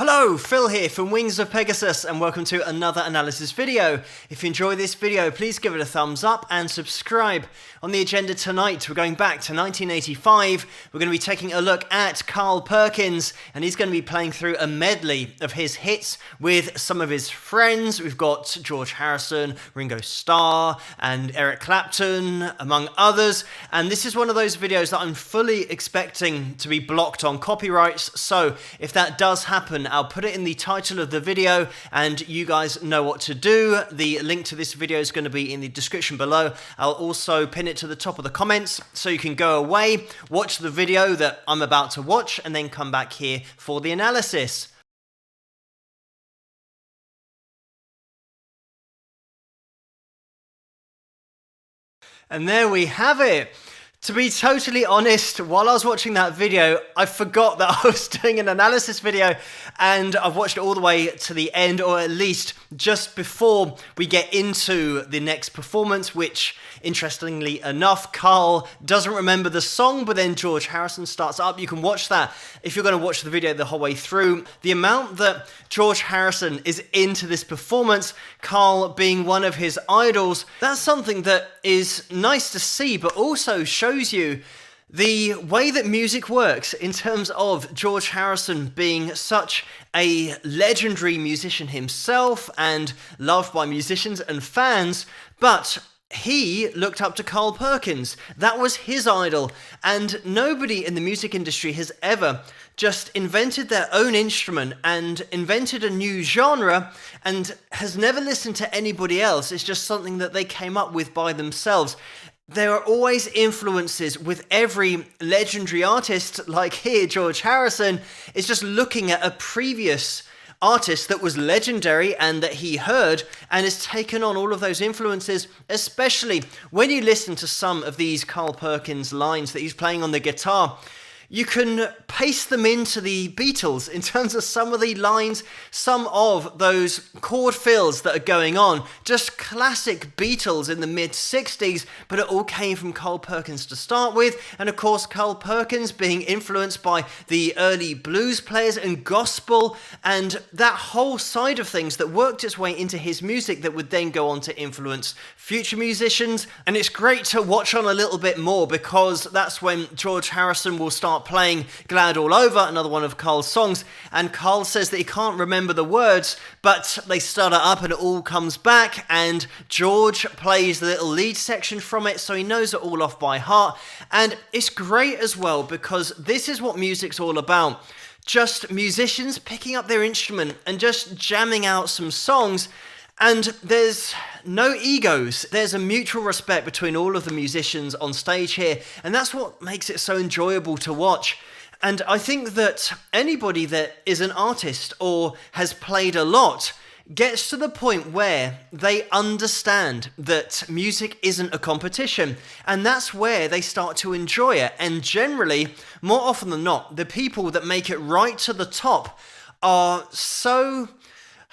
Hello, Phil here from Wings of Pegasus and welcome to another analysis video. If you enjoy this video, please give it a thumbs up and subscribe. On the agenda tonight, we're going back to 1985. We're going to be taking a look at Carl Perkins and he's going to be playing through a medley of his hits with some of his friends. We've got George Harrison, Ringo Starr and Eric Clapton, among others. And this is one of those videos that I'm fully expecting to be blocked on copyrights. So if that does happen, I'll put it in the title of the video and you guys know what to do. The link to this video is going to be in the description below. I'll also pin it to the top of the comments so you can go away, watch the video that I'm about to watch and then come back here for the analysis. And there we have it. To be totally honest, while I was watching that video, I forgot that I was doing an analysis video and I've watched it all the way to the end, or at least just before we get into the next performance, which, interestingly enough, Carl doesn't remember the song, but then George Harrison starts up. You can watch that if you're going to watch the video the whole way through. The amount that George Harrison is into this performance, Carl being one of his idols, that's something that is nice to see, but also shows you the way that music works in terms of George Harrison being such a legendary musician himself and loved by musicians and fans, but he looked up to Carl Perkins. That was his idol, and nobody in the music industry has ever just invented their own instrument and invented a new genre and has never listened to anybody else. It's just something that they came up with by themselves. There are always influences with every legendary artist, like here, George Harrison is just looking at a previous artist that was legendary and that he heard and has taken on all of those influences, especially when you listen to some of these Carl Perkins lines that he's playing on the guitar. You can paste them into the Beatles in terms of some of the lines, some of those chord fills that are going on. Just classic Beatles in the mid-60s, but it all came from Carl Perkins to start with. And of course, Carl Perkins being influenced by the early blues players and gospel, and that whole side of things that worked its way into his music that would then go on to influence future musicians. And it's great to watch on a little bit more because that's when George Harrison will start playing Glad All Over, another one of Carl's songs, and Carl says that he can't remember the words, but they start it up and it all comes back, and George plays the little lead section from it, so he knows it all off by heart. And it's great as well because this is what music's all about. Just musicians picking up their instrument and just jamming out some songs. And there's no egos. There's a mutual respect between all of the musicians on stage here. And that's what makes it so enjoyable to watch. And I think that anybody that is an artist or has played a lot gets to the point where they understand that music isn't a competition. And that's where they start to enjoy it. And generally, more often than not, the people that make it right to the top are so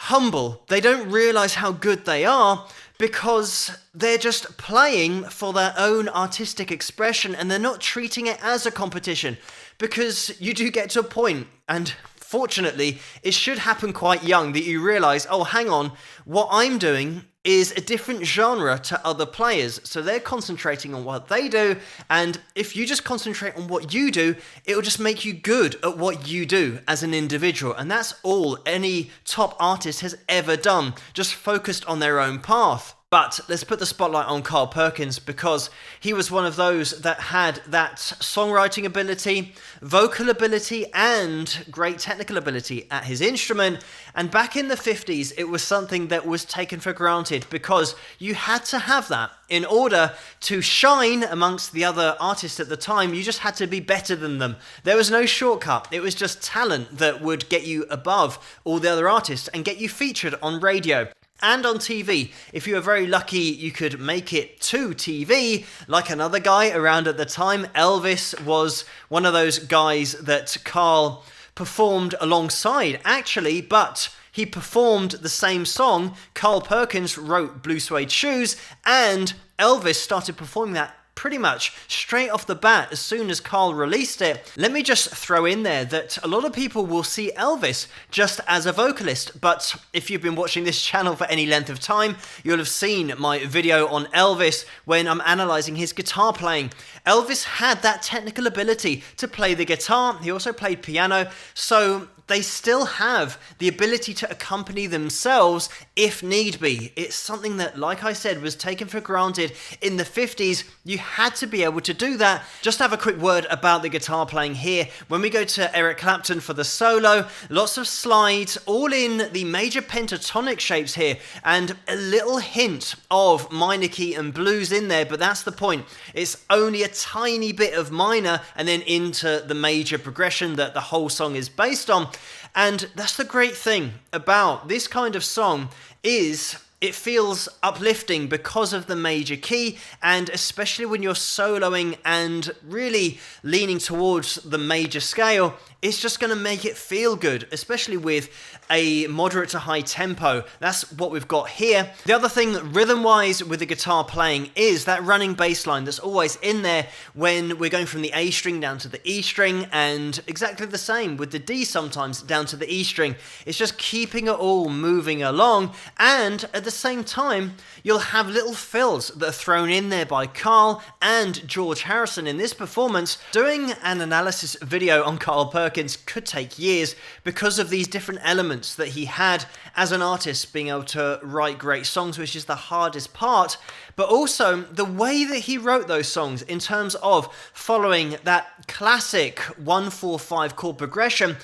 humble. They don't realize how good they are because they're just playing for their own artistic expression and they're not treating it as a competition, because you do get to a point, and fortunately it should happen quite young, that you realize, oh, hang on, what I'm doing is a different genre to other players. So they're concentrating on what they do, and if you just concentrate on what you do, it will just make you good at what you do as an individual. And that's all any top artist has ever done, just focused on their own path. But let's put the spotlight on Carl Perkins because he was one of those that had that songwriting ability, vocal ability, and great technical ability at his instrument. And back in the 50s, it was something that was taken for granted because you had to have that. In order to shine amongst the other artists at the time, you just had to be better than them. There was no shortcut. It was just talent that would get you above all the other artists and get you featured on radio. And on TV. If you were very lucky, you could make it to TV, like another guy around at the time. Elvis was one of those guys that Carl performed alongside, actually, but he performed the same song. Carl Perkins wrote Blue Suede Shoes, and Elvis started performing that pretty much straight off the bat as soon as Carl released it. Let me just throw in there that a lot of people will see Elvis just as a vocalist, but if you've been watching this channel for any length of time, you'll have seen my video on Elvis when I'm analysing his guitar playing. Elvis had that technical ability to play the guitar. He also played piano, so they still have the ability to accompany themselves if need be. It's something that, like I said, was taken for granted in the 50s. You had to be able to do that. Just have a quick word about the guitar playing here. When we go to Eric Clapton for the solo, lots of slides, all in the major pentatonic shapes here, and a little hint of minor key and blues in there, but that's the point. It's only a tiny bit of minor and then into the major progression that the whole song is based on. And that's the great thing about this kind of song, is it feels uplifting because of the major key, and especially when you're soloing and really leaning towards the major scale, it's just going to make it feel good, especially with a moderate to high tempo. That's what we've got here. The other thing rhythm-wise with the guitar playing is that running bass line that's always in there when we're going from the A string down to the E string, and exactly the same with the D sometimes down to the E string. It's just keeping it all moving along, and at the same time, you'll have little fills that are thrown in there by Carl and George Harrison in this performance. Doing an analysis video on Carl Perkins could take years because of these different elements that he had as an artist, being able to write great songs, which is the hardest part, but also the way that he wrote those songs in terms of following that classic 1-4-5 chord progression.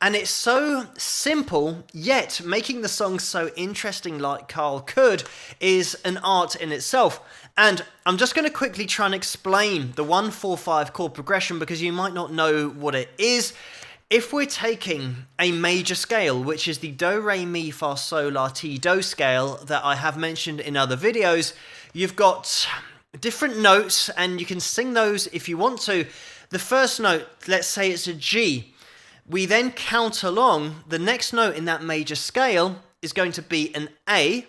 And it's so simple, yet making the song so interesting like Carl could is an art in itself. And I'm just going to quickly try and explain the 1-4-5 chord progression because you might not know what it is. If we're taking a major scale, which is the Do, Re, Mi, Fa, Sol, La, Ti, Do scale that I have mentioned in other videos, you've got different notes and you can sing those if you want to. The first note, let's say it's a G. We then count along. The next note in that major scale is going to be an A.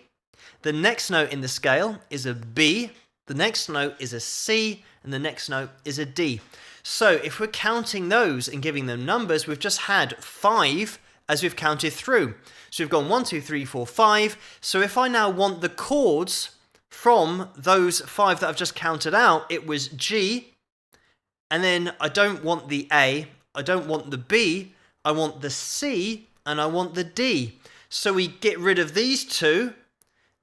The next note in the scale is a B. The next note is a C. And the next note is a D. So if we're counting those and giving them numbers, we've just had 5 as we've counted through. So we've gone 1, 2, 3, 4, 5. So if I now want the chords from those 5 that I've just counted out, it was G. And then I don't want the A. I don't want the B, I want the C, and I want the D. So we get rid of these two,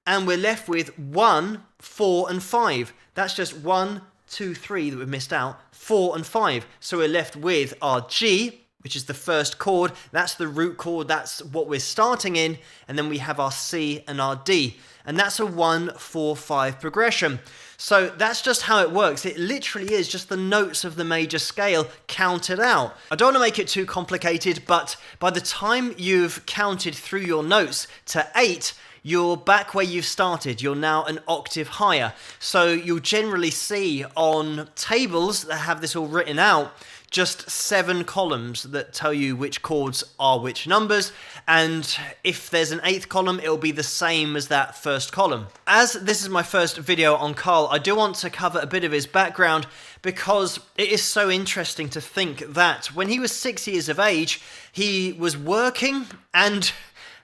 and we're left with 1, 4, and 5. That's just 1, 2, 3 that we've missed out, 4 and 5. So we're left with our G, which is the first chord. That's the root chord, that's what we're starting in. And then we have our C and our D. And that's a 1, 4, 5 progression. So that's just how it works. It literally is just the notes of the major scale counted out. I don't want to make it too complicated, but by the time you've counted through your notes to 8, you're back where you've started. You're now an octave higher. So you'll generally see on tables that have this all written out, just 7 columns that tell you which chords are which numbers, and if there's an 8th column, it'll be the same as that first column. As this is my first video on Carl, I do want to cover a bit of his background because it is so interesting to think that when he was 6 years of age, he was working, and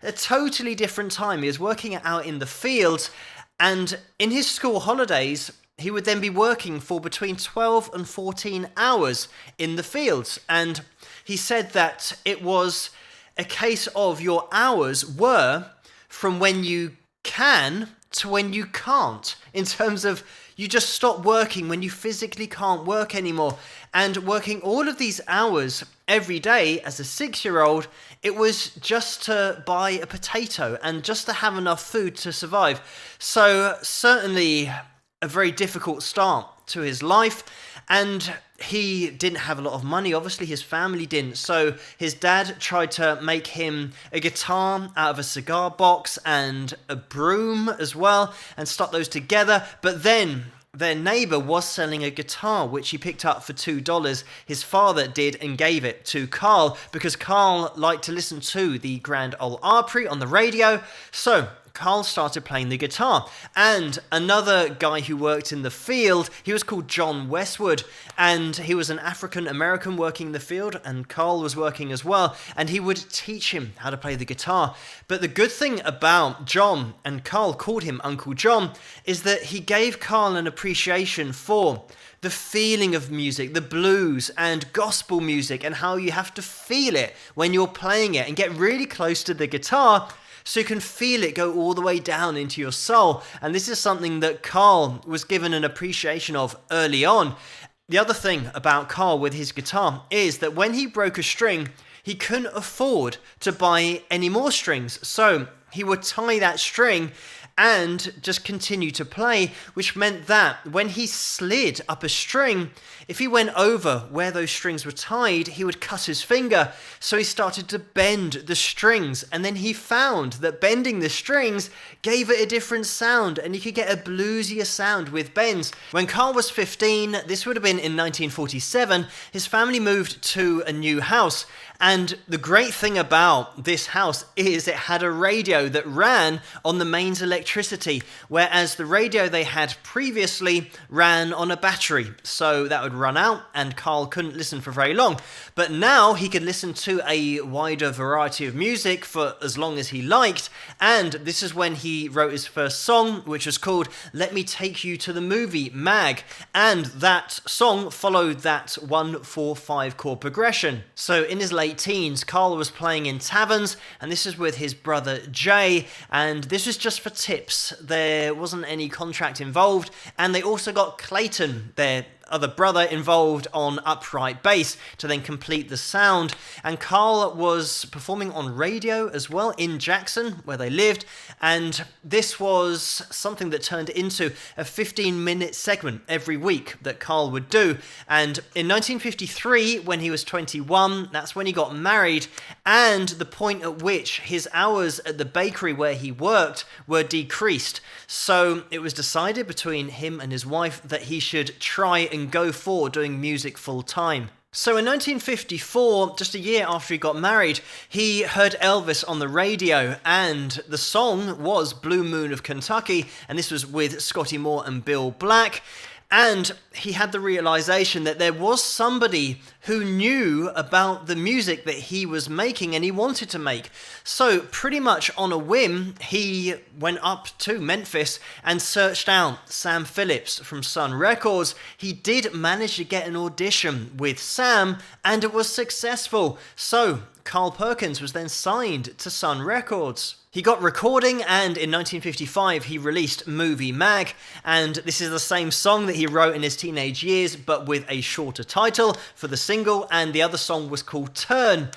a totally different time. He was working out in the fields, and in his school holidays, he would then be working for between 12 and 14 hours in the fields. And he said that it was a case of your hours were from when you can to when you can't, in terms of you just stop working when you physically can't work anymore. And working all of these hours every day as a 6-year-old, it was just to buy a potato and just to have enough food to survive. So certainly a very difficult start to his life, and he didn't have a lot of money. Obviously his family didn't, so his dad tried to make him a guitar out of a cigar box and a broom as well and stuck those together. But then their neighbor was selling a guitar which he picked up for $2. His father did, and gave it to Carl because Carl liked to listen to the Grand Ole Opry on the radio. So Carl started playing the guitar. And another guy who worked in the field, he was called John Westwood, and he was an African American working in the field, and Carl was working as well, and he would teach him how to play the guitar. But the good thing about John, and Carl called him Uncle John, is that he gave Carl an appreciation for the feeling of music, the blues and gospel music, and how you have to feel it when you're playing it and get really close to the guitar so you can feel it go all the way down into your soul. And this is something that Carl was given an appreciation of early on. The other thing about Carl with his guitar is that when he broke a string, he couldn't afford to buy any more strings. So he would tie that string and just continue to play, which meant that when he slid up a string, if he went over where those strings were tied, he would cut his finger. So he started to bend the strings, and then he found that bending the strings gave it a different sound, and you could get a bluesier sound with bends. When Carl was 15, this would have been in 1947, his family moved to a new house. And the great thing about this house is it had a radio that ran on the mains electricity, whereas the radio they had previously ran on a battery. So that would run out and Carl couldn't listen for very long. But now he could listen to a wider variety of music for as long as he liked. And this is when he wrote his first song, which was called Let Me Take You to the Movie, Mag. And that song followed that 1-4-5 chord progression. So in his late teens, Carl was playing in taverns, and this is with his brother Jay, and this was just for tips. There wasn't any contract involved, and they also got Clayton, their other brother, involved on upright bass to then complete the sound. And Carl was performing on radio as well in Jackson, where they lived, and this was something that turned into a 15-minute segment every week that Carl would do. And in 1953, when he was 21, that's when he got married, and the point at which his hours at the bakery where he worked were decreased. So it was decided between him and his wife that he should try and go for doing music full time. So in 1954, just a year after he got married, he heard Elvis on the radio, and the song was Blue Moon of Kentucky, and this was with Scotty Moore and Bill Black. And he had the realization that there was somebody who knew about the music that he was making and he wanted to make. So pretty much on a whim, he went up to Memphis and searched out Sam Phillips from Sun Records. He did manage to get an audition with Sam, and it was successful. So Carl Perkins was then signed to Sun Records. He got recording, and in 1955 he released Movie Mag, and this is the same song that he wrote in his teenage years, but with a shorter title for the single, and the other song was called Turn.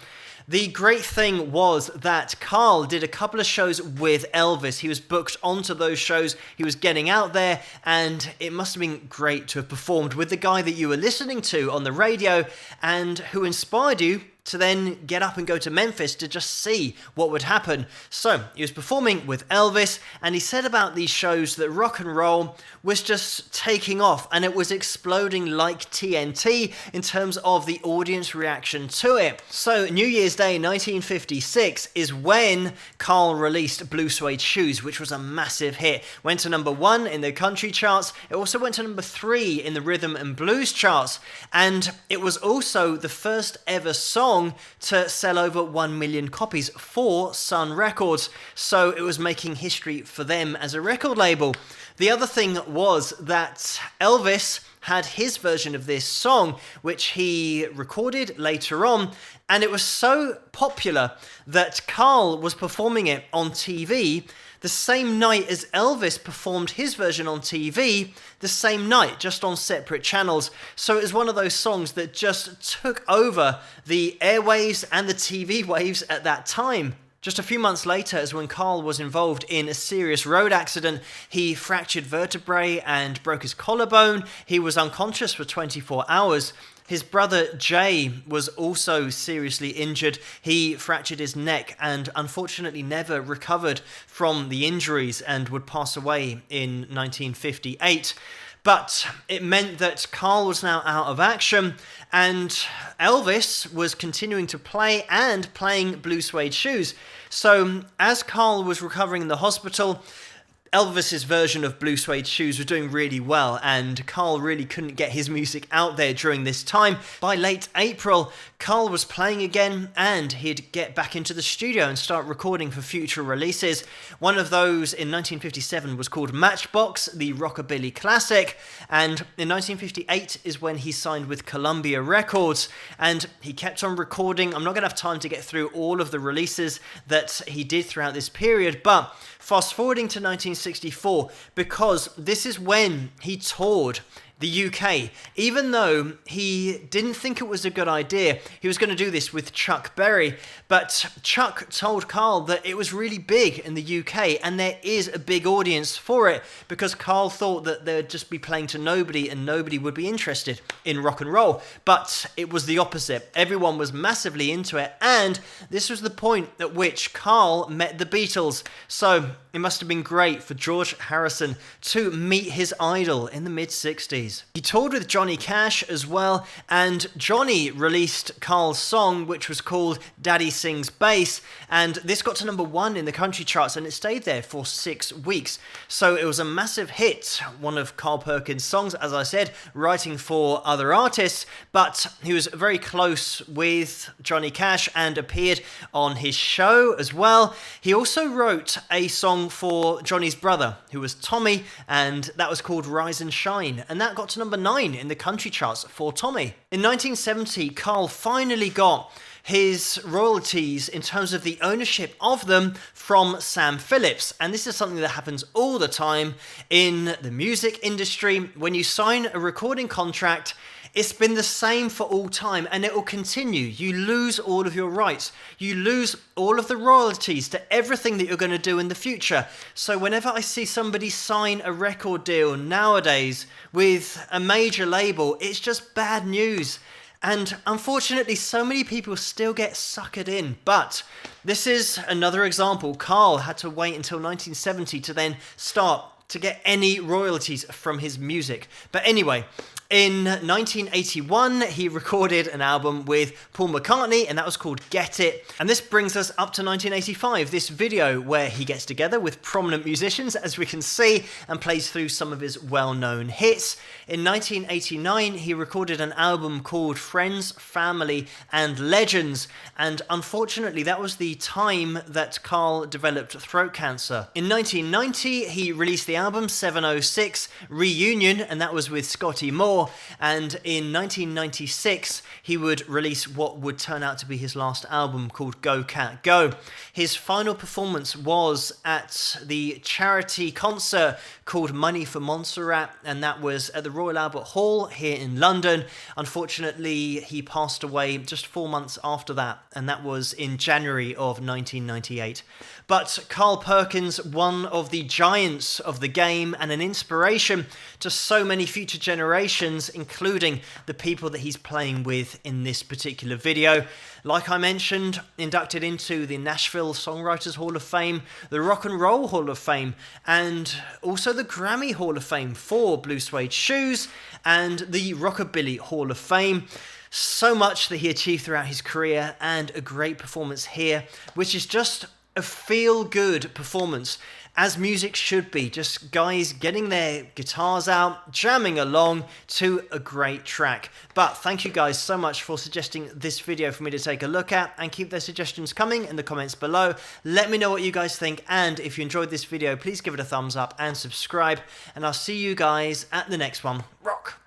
The great thing was that Carl did a couple of shows with Elvis. He was booked onto those shows. He was getting out there, and it must have been great to have performed with the guy that you were listening to on the radio and who inspired you to then get up and go to Memphis to just see what would happen. So he was performing with Elvis, and he said about these shows that rock and roll was just taking off, and it was exploding like TNT in terms of the audience reaction to it. So New Year's Day 1956 is when Carl released Blue Suede Shoes, which was a massive hit. Went to number 1 in the country charts. It also went to number 3 in the rhythm and blues charts, and it was also the first ever song to sell over 1 million copies for Sun Records. So it was making history for them as a record label. The other thing was that Elvis had his version of this song, which he recorded later on, and it was so popular that Carl was performing it on TV the same night as Elvis performed his version on TV, the same night, just on separate channels. So it was one of those songs that just took over the airwaves and the TV waves at that time. Just a few months later is when Carl was involved in a serious road accident. He fractured vertebrae and broke his collarbone. He was unconscious for 24 hours. His brother Jay was also seriously injured. He fractured his neck and unfortunately never recovered from the injuries and would pass away in 1958. But it meant that Carl was now out of action, and Elvis was continuing to play and playing Blue Suede Shoes. So as Carl was recovering in the hospital, Elvis's version of Blue Suede Shoes was doing really well, and Carl really couldn't get his music out there during this time. By late April, Carl was playing again, and he'd get back into the studio and start recording for future releases. One of those in 1957 was called Matchbox, the rockabilly classic, and in 1958 is when he signed with Columbia Records, and he kept on recording. I'm not going to have time to get through all of the releases that he did throughout this period, but fast forwarding to 1964, because this is when he toured the UK. Even though he didn't think it was a good idea, he was going to do this with Chuck Berry, but Chuck told Carl that it was really big in the UK and there is a big audience for it, because Carl thought that they would just be playing to nobody and nobody would be interested in rock and roll. But it was the opposite. Everyone was massively into it, and this was the point at which Carl met the Beatles. So it must have been great for George Harrison to meet his idol in the mid-60s. He toured with Johnny Cash as well, and Johnny released Carl's song, which was called Daddy Sings Bass, and this got to #1 in the country charts, and it stayed there for 6 weeks. So it was a massive hit, one of Carl Perkins' songs, as I said, writing for other artists, but he was very close with Johnny Cash and appeared on his show as well. He also wrote a song for Johnny's brother, who was Tommy, and that was called Rise and Shine, and that got to #9 in the country charts for Tommy. In 1970, Carl finally got his royalties in terms of the ownership of them from Sam Phillips, and this is something that happens all the time in the music industry. When you sign a recording contract, it's been the same for all time, and it will continue. You lose all of your rights. You lose all of the royalties to everything that you're going to do in the future. So whenever I see somebody sign a record deal nowadays with a major label, it's just bad news. And unfortunately, so many people still get suckered in. But this is another example. Carl had to wait until 1970 to then start to get any royalties from his music. But anyway, in 1981, he recorded an album with Paul McCartney, and that was called Get It. And this brings us up to 1985, this video where he gets together with prominent musicians, as we can see, and plays through some of his well-known hits. In 1989, he recorded an album called Friends, Family, and Legends. And unfortunately, that was the time that Carl developed throat cancer. In 1990, he released the album 706 Reunion, and that was with Scotty Moore. And in 1996, he would release what would turn out to be his last album called Go Cat Go. His final performance was at the charity concert called Money for Montserrat, and that was at the Royal Albert Hall here in London. Unfortunately, he passed away just 4 months after that, and that was in January of 1998. But Carl Perkins, one of the giants of the game and an inspiration to so many future generations, including the people that he's playing with in this particular video. Like I mentioned, inducted into the Nashville Songwriters Hall of Fame, the Rock and Roll Hall of Fame, and also the Grammy Hall of Fame for Blue Suede Shoes, and the Rockabilly Hall of Fame. So much that he achieved throughout his career, and a great performance here, which is just a feel-good performance, as music should be. Just guys getting their guitars out, jamming along to a great track. But thank you guys so much for suggesting this video for me to take a look at, and keep those suggestions coming in the comments below. Let me know what you guys think, and if you enjoyed this video, please give it a thumbs up and subscribe, and I'll see you guys at the next one. Rock!